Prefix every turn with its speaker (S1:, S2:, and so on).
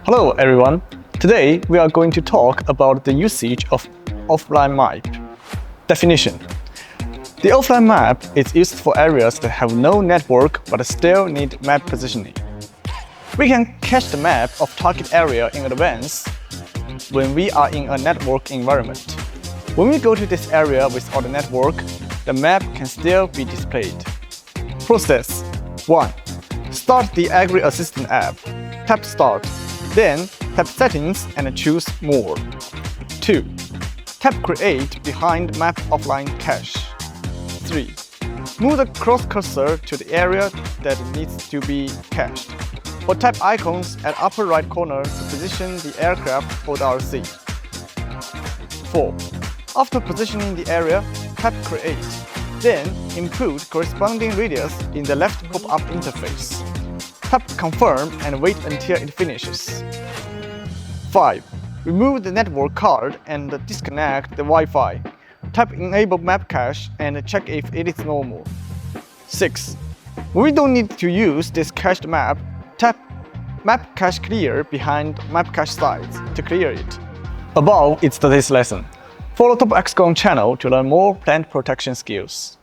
S1: Hello everyone! Today we are going to talk about the usage of offline map. Definition: the offline map is used for areas that have no network but still need map positioning. We can cache the map of target area in advance when we are in a network environment. When we go to this area without a network, the map can still be displayed. Process 1. Start the Agri Assistant app. Tap Start. Then, tap Settings and choose More. 2. Tap Create behind Map Offline Cache. 3. Move the cross cursor to the area that needs to be cached, or tap icons at upper right corner to position the aircraft or the RC. 4. After positioning the area, tap Create. Then, input corresponding radius in the left pop-up interface. Tap Confirm and wait until it finishes. 5. Remove the network card and disconnect the Wi-Fi. Tap Enable Map Cache and check if it is normal. 6. When we don't need to use this cached map, tap Map Cache Clear behind Map Cache sides to clear it. Above is today's lesson. Follow TopXGun channel to learn more plant protection skills.